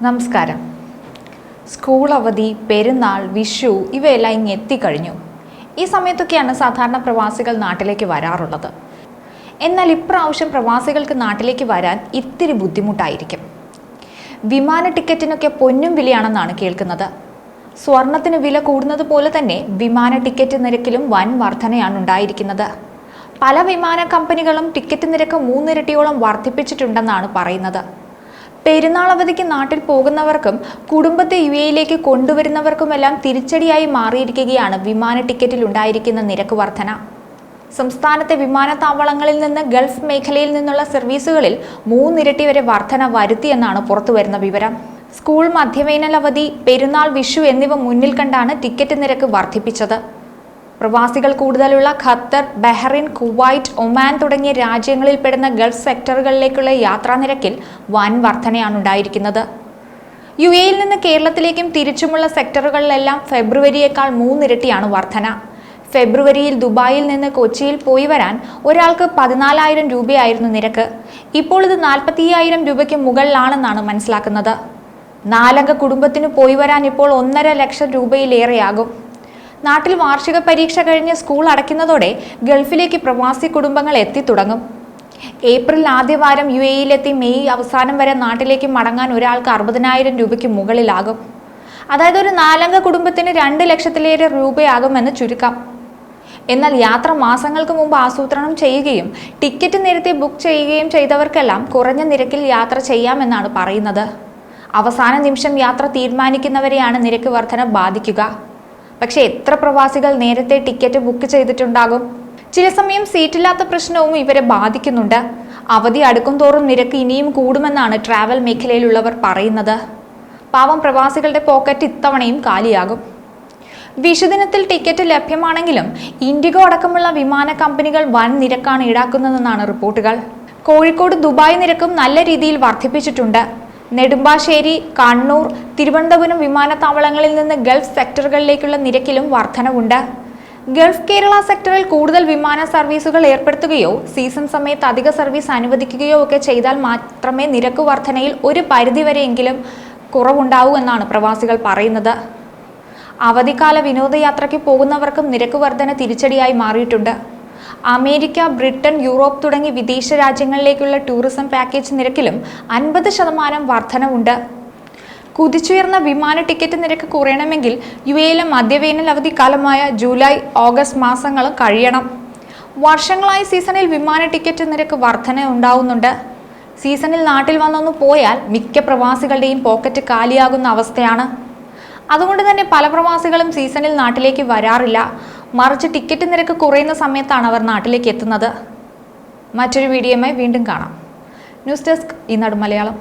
നമസ്കാരം. സ്കൂൾ അവധി, പെരുന്നാൾ, വിഷു ഇവയെല്ലാം ഇങ്ങ് എത്തിക്കഴിഞ്ഞു. ഈ സമയത്തൊക്കെയാണ് സാധാരണ പ്രവാസികൾ നാട്ടിലേക്ക് വരാറുള്ളത്. എന്നാൽ ഇപ്രാവശ്യം പ്രവാസികൾക്ക് നാട്ടിലേക്ക് വരാൻ ഇത്തിരി ബുദ്ധിമുട്ടായിരിക്കും. വിമാന ടിക്കറ്റിനൊക്കെ പൊന്നും വിലയാണെന്നാണ് കേൾക്കുന്നത്. സ്വർണത്തിന് വില കൂടുന്നത് പോലെ തന്നെ വിമാന ടിക്കറ്റ് നിരക്കിലും വൻ വർധനയാണ് ഉണ്ടായിരിക്കുന്നത്. പല വിമാന കമ്പനികളും ടിക്കറ്റ് നിരക്ക് 3 ഇരട്ടിയോളം വർദ്ധിപ്പിച്ചിട്ടുണ്ടെന്നാണ് പറയുന്നത്. പെരുന്നാൾ അവധിക്ക് നാട്ടിൽ പോകുന്നവർക്കും കുടുംബത്തെ യുഎഇയിലേക്ക് കൊണ്ടുവരുന്നവർക്കുമെല്ലാം തിരിച്ചടിയായി മാറിയിരിക്കുകയാണ് വിമാന ടിക്കറ്റിൽ ഉണ്ടായിരിക്കുന്ന നിരക്ക് വർധന. സംസ്ഥാനത്തെ വിമാനത്താവളങ്ങളിൽ നിന്ന് ഗൾഫ് മേഖലയിൽ നിന്നുള്ള സർവീസുകളിൽ 3 ഇരട്ടി വരെ വർധന വരുത്തിയെന്നാണ് പുറത്തുവരുന്ന വിവരം. സ്കൂൾ, മധ്യവേനൽ അവധി, പെരുന്നാൾ, വിഷു എന്നിവ മുന്നിൽ കണ്ടാണ് ടിക്കറ്റ് നിരക്ക് വർദ്ധിപ്പിച്ചത്. പ്രവാസികൾ കൂടുതലുള്ള ഖത്തർ, ബഹ്റൈൻ, കുവൈറ്റ്, ഒമാൻ തുടങ്ങിയ രാജ്യങ്ങളിൽ പെടുന്ന ഗൾഫ് സെക്ടറുകളിലേക്കുള്ള യാത്രാ നിരക്കിൽ വൻ വർധനയാണ് ഉണ്ടായിരിക്കുന്നത്. യുഎഇയിൽ നിന്ന് കേരളത്തിലേക്കും തിരിച്ചുമുള്ള സെക്ടറുകളിലെല്ലാം ഫെബ്രുവരിയേക്കാൾ 3 ഇരട്ടിയാണ് വർധന. ഫെബ്രുവരിയിൽ ദുബായിൽ നിന്ന് കൊച്ചിയിൽ പോയി വരാൻ ഒരാൾക്ക് 14,000 രൂപയായിരുന്നു നിരക്ക്. ഇപ്പോൾ ഇത് 45,000 രൂപയ്ക്ക് മുകളിലാണെന്നാണ് മനസ്സിലാക്കുന്നത്. 4 അംഗ കുടുംബത്തിന് പോയി വരാൻ ഇപ്പോൾ 1.5 ലക്ഷം രൂപയിലേറെയാകും. നാട്ടിൽ വാർഷിക പരീക്ഷ കഴിഞ്ഞ് സ്കൂൾ അടയ്ക്കുന്നതോടെ ഗൾഫിലേക്ക് പ്രവാസി കുടുംബങ്ങൾ എത്തിത്തുടങ്ങും. ഏപ്രിൽ ആദ്യവാരം യുഎഇയിലെത്തി മെയ് അവസാനം വരെ നാട്ടിലേക്ക് മടങ്ങാൻ ഒരാൾക്ക് 60,000 രൂപയ്ക്ക് മുകളിലാകും. അതായത് ഒരു 4 അംഗ കുടുംബത്തിന് 2 ലക്ഷത്തിലേറെ രൂപയാകുമെന്ന് ചുരുക്കം. എന്നാൽ യാത്ര മാസങ്ങൾക്ക് മുമ്പ് ആസൂത്രണം ചെയ്യുകയും ടിക്കറ്റ് നേരത്തെ ബുക്ക് ചെയ്യുകയും ചെയ്തവർക്കെല്ലാം കുറഞ്ഞ നിരക്കിൽ യാത്ര ചെയ്യാമെന്നാണ് പറയുന്നത്. അവസാന നിമിഷം യാത്ര തീരുമാനിക്കുന്നവരെയാണ് നിരക്ക് വർധന ബാധിക്കുക. പക്ഷേ എത്ര പ്രവാസികൾ നേരത്തെ ടിക്കറ്റ് ബുക്ക് ചെയ്തിട്ടുണ്ടാകും? ചില സമയം സീറ്റില്ലാത്ത പ്രശ്നവും ഇവരെ ബാധിക്കുന്നുണ്ട്. അവധി അടുക്കും തോറും നിരക്ക് ഇനിയും കൂടുമെന്നാണ് ട്രാവൽ മേഖലയിലുള്ളവർ പറയുന്നത്. പാവം പ്രവാസികളുടെ പോക്കറ്റ് ഇത്തവണയും കാലിയാകും. വിഷുദിനത്തിൽ ടിക്കറ്റ് ലഭ്യമാണെങ്കിലും ഇൻഡിഗോ അടക്കമുള്ള വിമാന കമ്പനികൾ വൻ നിരക്കാണ് ഈടാക്കുന്നതെന്നാണ് റിപ്പോർട്ടുകൾ. കോഴിക്കോട്, ദുബായ് നിരക്കും നല്ല രീതിയിൽ വർദ്ധിപ്പിച്ചിട്ടുണ്ട്. നെടുമ്പാശ്ശേരി, കണ്ണൂർ, തിരുവനന്തപുരം വിമാനത്താവളങ്ങളിൽ നിന്ന് ഗൾഫ് സെക്ടറുകളിലേക്കുള്ള നിരക്കിലും വർധനവുണ്ട്. ഗൾഫ് കേരള സെക്ടറിൽ കൂടുതൽ വിമാന സർവീസുകൾ ഏർപ്പെടുത്തുകയോ സീസൺ സമയത്ത് അധിക സർവീസ് അനുവദിക്കുകയോ ഒക്കെ ചെയ്താൽ മാത്രമേ നിരക്ക് വർധനയിൽ ഒരു പരിധിവരെയെങ്കിലും കുറവുണ്ടാവൂ എന്നാണ് പ്രവാസികൾ പറയുന്നത്. അവധിക്കാല വിനോദയാത്രയ്ക്ക് പോകുന്നവർക്കും നിരക്ക് വർധന തിരിച്ചടിയായി മാറിയിട്ടുണ്ട്. അമേരിക്ക, ബ്രിട്ടൻ, യൂറോപ്പ് തുടങ്ങി വിദേശ രാജ്യങ്ങളിലേക്കുള്ള ടൂറിസം പാക്കേജ് നിരക്കിലും 50% വർധനവുണ്ട്. കുതിച്ചുയർന്ന വിമാന ടിക്കറ്റ് നിരക്ക് കുറയണമെങ്കിൽ യുഎഇയിലെ മധ്യവേനൽ അവധിക്കാലമായ ജൂലൈ, ഓഗസ്റ്റ് മാസങ്ങളും കഴിയണം. വർഷങ്ങളായി സീസണിൽ വിമാന ടിക്കറ്റ് നിരക്ക് വർധന ഉണ്ടാവുന്നുണ്ട്. സീസണിൽ നാട്ടിൽ വന്നൊന്നു പോയാൽ മിക്ക പ്രവാസികളുടെയും പോക്കറ്റ് കാലിയാകുന്ന അവസ്ഥയാണ്. അതുകൊണ്ട് തന്നെ പല പ്രവാസികളും സീസണിൽ നാട്ടിലേക്ക് വരാറില്ല. മറിച്ച് ടിക്കറ്റ് നിരക്ക് കുറയുന്ന സമയത്താണ് അവർ നാട്ടിലേക്ക് എത്തുന്നത്. മറ്റൊരു വീഡിയോയുമായി വീണ്ടും കാണാം. ന്യൂസ് ഡെസ്ക്, ഈനാട് മലയാളം.